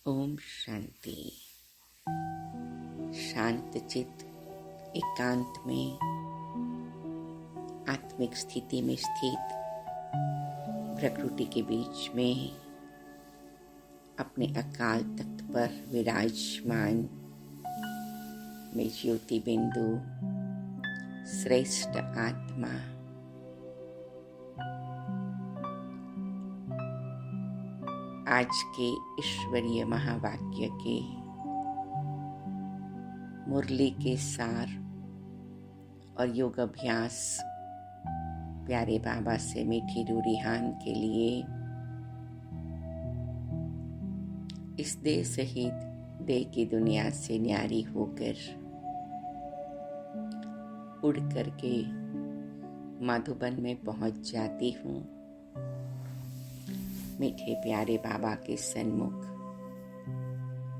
ओम शांति। शांत चित्त एकांत में आत्मिक स्थिति में स्थित प्रकृति के बीच में अपने अकाल तख्त पर विराजमान में ज्योति बिंदु श्रेष्ठ आत्मा आज के ईश्वरीय महावाक्य के मुरली के सार और योग अभ्यास प्यारे बाबा से मीठी रूरिहान के लिए इस देह सहित देह की दुनिया से न्यारी होकर उड़ करके मधुबन में पहुंच जाती हूँ। मीठे प्यारे बाबा के सन्मुख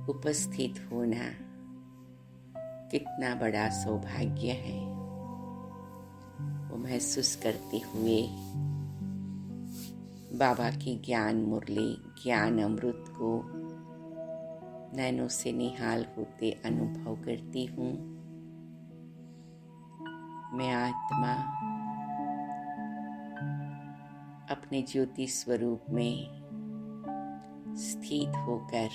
उपस्थित होना कितना बड़ा सौभाग्य है, वो महसूस करते हुए बाबा की ज्ञान मुरली ज्ञान अमृत को नैनों से निहाल होते अनुभव करती हूँ। मैं आत्मा अपने ज्योति स्वरूप में स्थित होकर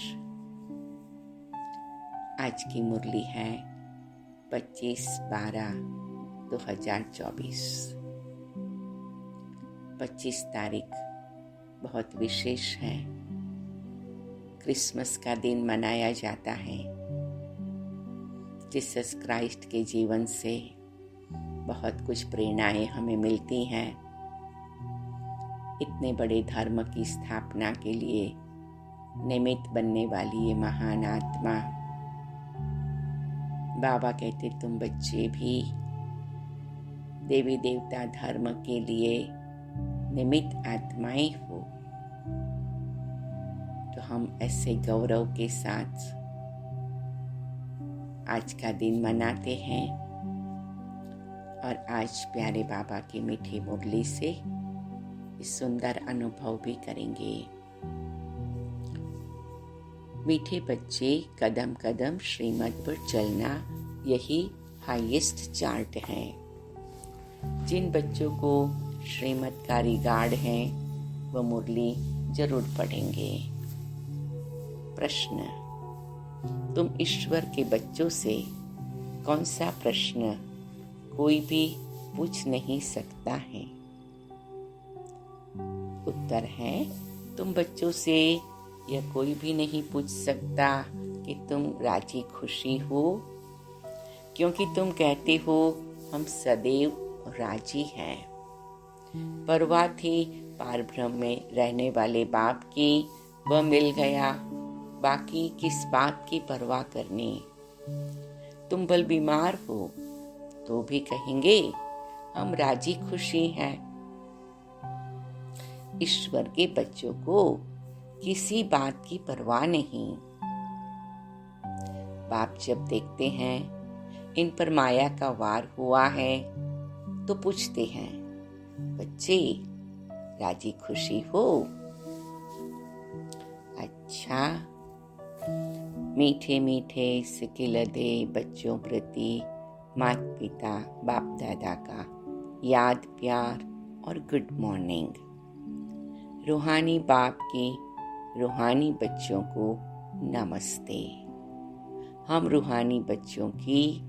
आज की मुरली है 25/12/2024। 25 तारीख बहुत विशेष है। क्रिसमस का दिन मनाया जाता है। जीसस क्राइस्ट के जीवन से बहुत कुछ प्रेरणाएं हमें मिलती हैं। इतने बड़े धर्म की स्थापना के लिए निमित्त बनने वाली ये महान आत्मा बाबा कहते तुम बच्चे भी देवी देवता धर्म के लिए निमित्त आत्माएं हो। तो हम ऐसे गौरव के साथ आज का दिन मनाते हैं और आज प्यारे बाबा की मीठी मुरली से इस सुंदर अनुभव भी करेंगे। मीठे बच्चे कदम कदम श्रीमत पर चलना, यही हाईएस्ट चार्ट है। जिन बच्चों को श्रीमत का रिगार्ड है वह मुरली जरूर पढ़ेंगे। प्रश्न, तुम ईश्वर के बच्चों से कौन सा प्रश्न कोई भी पूछ नहीं सकता है? उत्तर है, तुम बच्चों से यह कोई भी नहीं पूछ सकता कि तुम राजी खुशी हो, क्योंकि तुम कहते हो हम सदैव राजी हैं। परवाह थी पारब्रह्म में रहने वाले बाप की, वह मिल गया, बाकी किस बात की परवाह करनी। तुम भल बीमार हो तो भी कहेंगे हम राजी खुशी हैं। ईश्वर के बच्चों को किसी बात की परवाह नहीं। बाप जब देखते हैं इन पर माया का वार हुआ है तो पूछते हैं, बच्चे राजी खुशी हो? अच्छा, मीठे मीठे सिकिलदे बच्चों प्रति माता पिता बाप दादा का याद प्यार और गुड मॉर्निंग। रूहानी बाप की रूहानी बच्चों को नमस्ते। हम रूहानी बच्चों की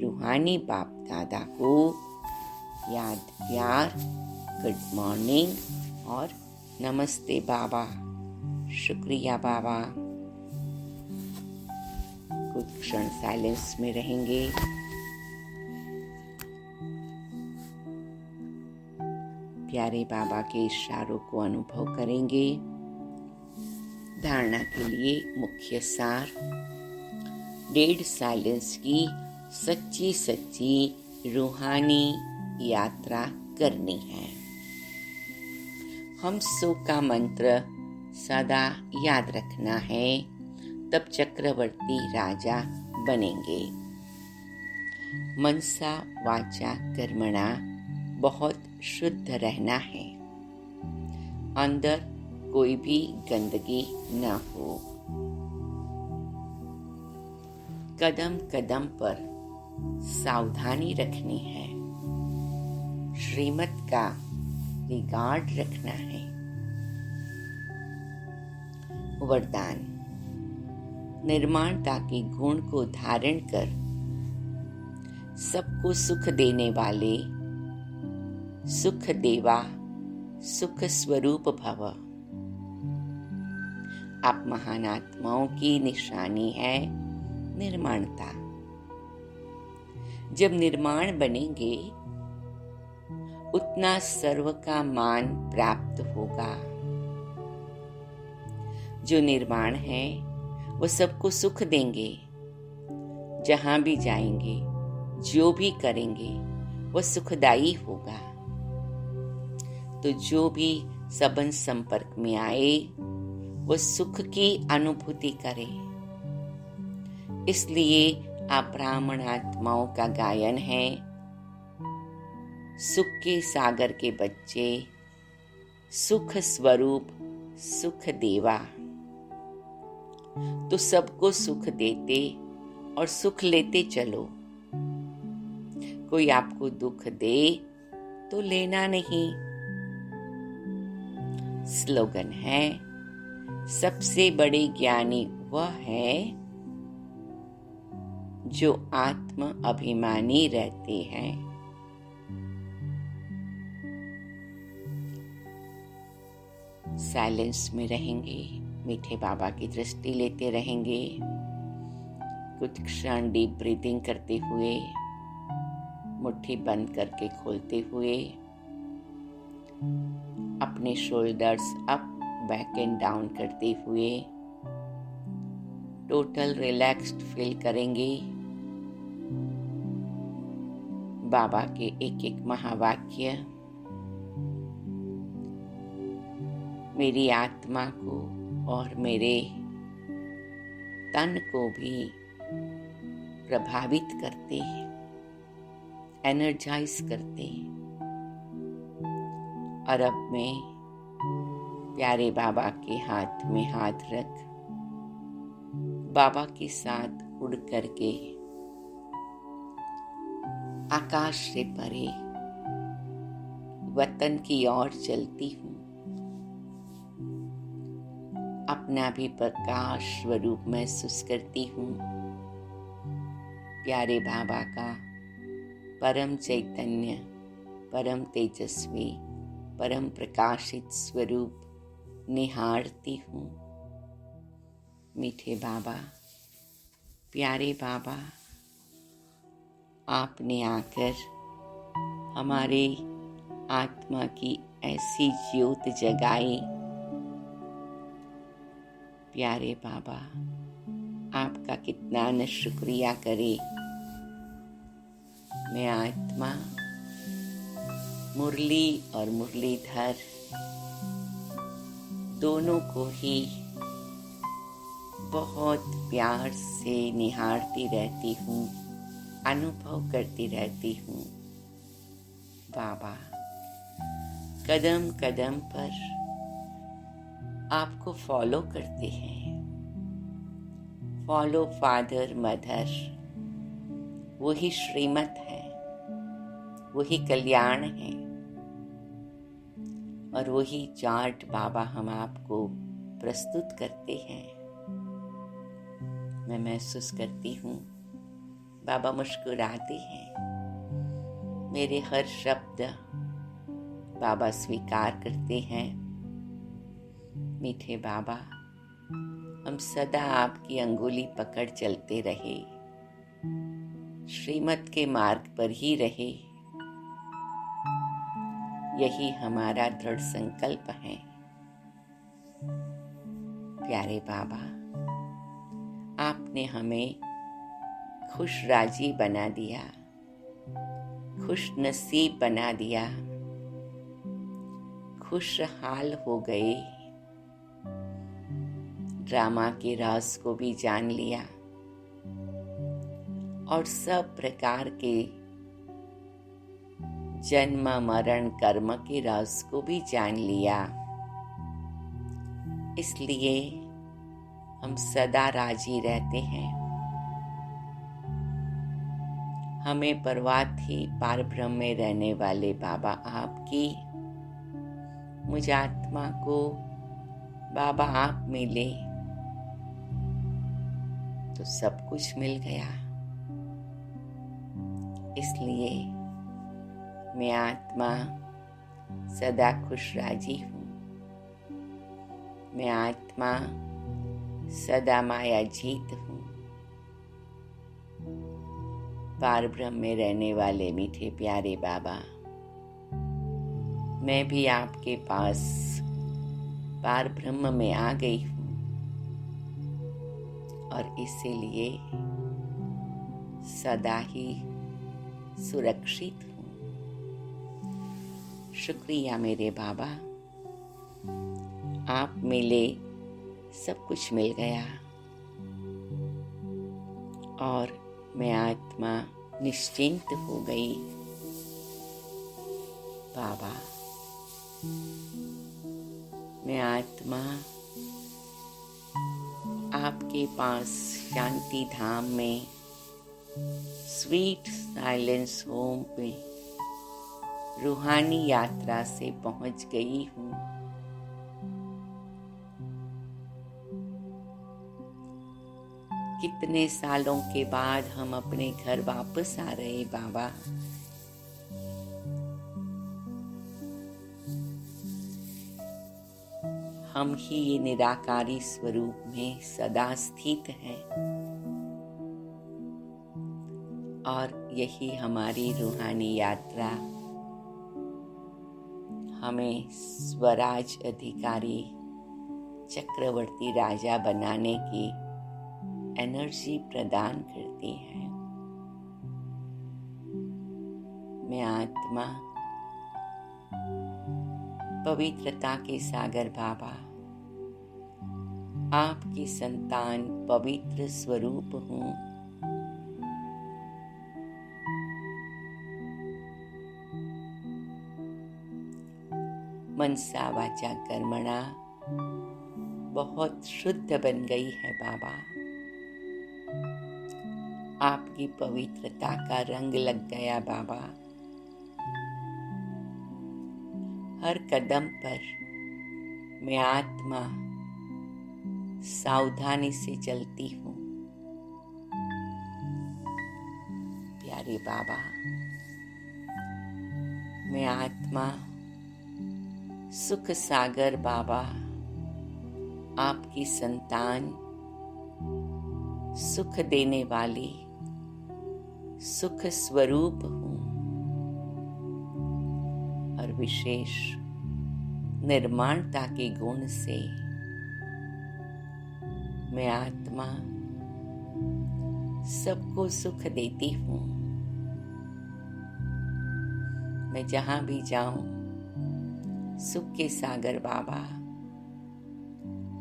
रूहानी बाप दादा को याद प्यार, गुड मॉर्निंग और नमस्ते बाबा, शुक्रिया बाबा। कुछ क्षण साइलेंस में रहेंगे। प्यारे बाबा के इशारों को अनुभव करेंगे। धारणा के लिए मुख्य सार, डेढ़ साइलेंस की सच्ची सच्ची रूहानी यात्रा करनी है। हम सो का मंत्र सदा याद रखना है, तब चक्रवर्ती राजा बनेंगे। मनसा वाचा कर्मणा बहुत शुद्ध रहना है। अंदर कोई भी गंदगी न हो। कदम कदम पर सावधानी रखनी है, श्रीमत का रिगार्ड रखना है। वरदान। निर्माणता के गुण को धारण कर सबको सुख देने वाले सुख देवा सुख स्वरूप भव। आप महान आत्माओं की निशानी है निर्माणता। जब निर्माण बनेंगे उतना सर्व का मान प्राप्त होगा। जो निर्माण है वो सबको सुख देंगे। जहां भी जाएंगे, जो भी करेंगे वो सुखदायी होगा। तो जो भी सबन संपर्क में आए वो सुख की अनुभूति करे। इसलिए आप ब्राह्मण आत्माओं का गायन है, सुख के सागर के बच्चे, सुख स्वरूप सुख देवा। तो सबको सुख देते और सुख लेते चलो। कोई आपको दुख दे तो लेना नहीं। स्लोगन है, सबसे बड़े ज्ञानी वह है जो आत्म अभिमानी रहते हैं। साइलेंस में रहेंगे, मीठे बाबा की दृष्टि लेते रहेंगे। कुछ क्षण डीप ब्रीदिंग करते हुए, मुट्ठी बंद करके खोलते हुए, अपने shoulders up back and down करते हुए टोटल रिलैक्स्ड फील करेंगे। बाबा के एक एक महावाक्य मेरी आत्मा को और मेरे तन को भी प्रभावित करते हैं, एनर्जाइज करते हैं। और अब मैं प्यारे बाबा के हाथ में हाथ रख बाबा के साथ उड़ करके आकाश से परे वतन की ओर चलती हूँ। अपना भी प्रकाश स्वरूप महसूस करती हूँ। प्यारे बाबा का परम चैतन्य, परम तेजस्वी, परम प्रकाशित स्वरूप निहारती हूँ। मीठे बाबा, प्यारे बाबा, आपने आकर हमारे आत्मा की ऐसी ज्योत जगाई। प्यारे बाबा, आपका कितना न शुक्रिया करे। मैं आत्मा, मुरली और मुरलीधर दोनों को ही बहुत प्यार से निहारती रहती हूँ, अनुभव करती रहती हूँ। बाबा, कदम कदम पर आपको फॉलो करते हैं। फॉलो फादर मदर, वही श्रीमत है, वही कल्याण है और वही चार्ट बाबा हम आपको प्रस्तुत करते हैं। मैं महसूस करती हूँ बाबा मुस्कुराते हैं। मेरे हर शब्द बाबा स्वीकार करते हैं। मीठे बाबा, हम सदा आपकी अंगुली पकड़ चलते रहे, श्रीमत के मार्ग पर ही रहे। यही हमारा दृढ़ संकल्प है। प्यारे बाबा, आपने हमें खुश राजी बना दिया, खुश नसीब बना दिया, खुशहाल हो गए। ड्रामा के राज को भी जान लिया और सब प्रकार के जन्म मरण कर्म के राज को भी जान लिया। इसलिए हम सदा राजी रहते हैं। हमें परवाह थी पार ब्रह्म में रहने वाले बाबा आपकी। मुझ आत्मा को बाबा आप मिले तो सब कुछ मिल गया। इसलिए मैं आत्मा सदा खुश राजी हूँ। मैं आत्मा सदा माया जीत हूँ। पार ब्रह्म में रहने वाले मीठे प्यारे बाबा, मैं भी आपके पास पार ब्रह्म में आ गई हूँ और इसीलिए सदा ही सुरक्षित हूँ। शुक्रिया मेरे बाबा, आप मिले, सब कुछ मिल गया और मैं आत्मा निश्चिंत हो गई। बाबा, मैं आत्मा आपके पास शांति धाम में स्वीट साइलेंस होम पे रूहानी यात्रा से पहुंच गई हूँ। कितने सालों के बाद हम अपने घर वापस आ रहे बाबा। हम ही ये निराकारी स्वरूप में सदा स्थित हैं और यही हमारी रूहानी यात्रा हमें स्वराज अधिकारी चक्रवर्ती राजा बनाने की एनर्जी प्रदान करती है। मैं आत्मा पवित्रता के सागर बाबा, आपकी संतान पवित्र स्वरूप हूँ। मनसा वाचा कर्मणा बहुत शुद्ध बन गई है बाबा। आपकी पवित्रता का रंग लग गया बाबा। हर कदम पर मैं आत्मा सावधानी से चलती हूँ। प्यारे बाबा, मैं आत्मा सुख सागर बाबा, आपकी संतान, सुख देने वाली सुख स्वरूप हूँ और विशेष निर्माणता के गुण से मैं आत्मा सबको सुख देती हूँ। मैं जहाँ भी जाऊं, सुख के सागर बाबा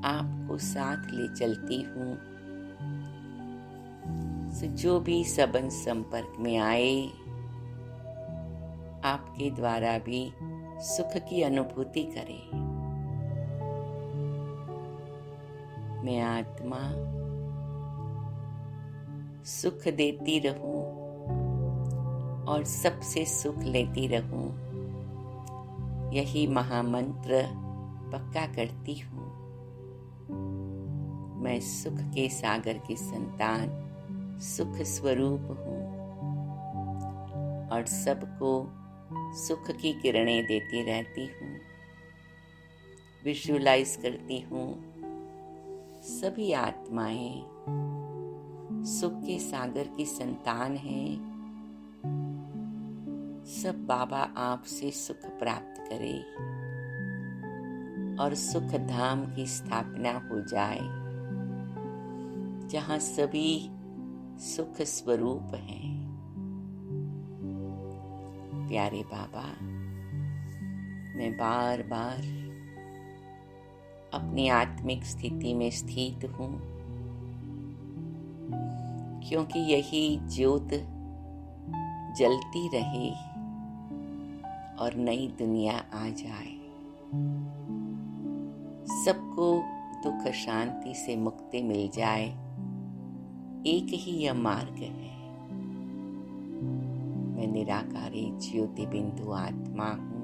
आपको साथ ले चलती हूँ। जो भी सबंध संपर्क में आए, आपके द्वारा भी सुख की अनुभूति करे। मैं आत्मा सुख देती रहूं और सबसे सुख लेती रहूं, यही महामंत्र पक्का करती हूँ। मैं सुख के सागर की संतान, सुख स्वरूप हूँ और सबको सुख की किरणें देती रहती हूँ। विजुअलाइज करती हूँ सभी आत्माएं सुख के सागर की संतान हैं। सब बाबा आपसे सुख प्राप्त करे और सुख धाम की स्थापना हो जाए, जहाँ सभी सुख स्वरूप हैं। प्यारे बाबा, मैं बार बार अपनी आत्मिक स्थिति में स्थित हूँ, क्योंकि यही ज्योत जलती रहे और नई दुनिया आ जाए। सबको दुख शांति से मुक्ति मिल जाए। एक ही यह मार्ग है। मैं निराकारी ज्योति बिंदु आत्मा हूँ।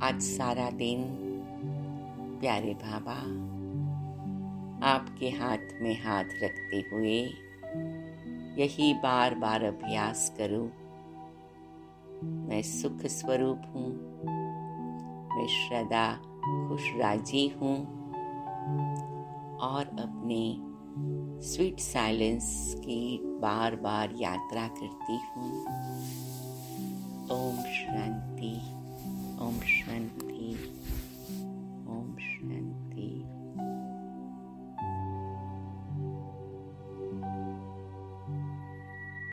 आज सारा दिन प्यारे बाबा आपके हाथ में हाथ रखते हुए यही बार बार अभ्यास करूं। मैं सुख स्वरूप हूँ, मैं सदा खुश राजी हूँ और अपने स्वीट साइलेंस की बार बार यात्रा करती हूँ।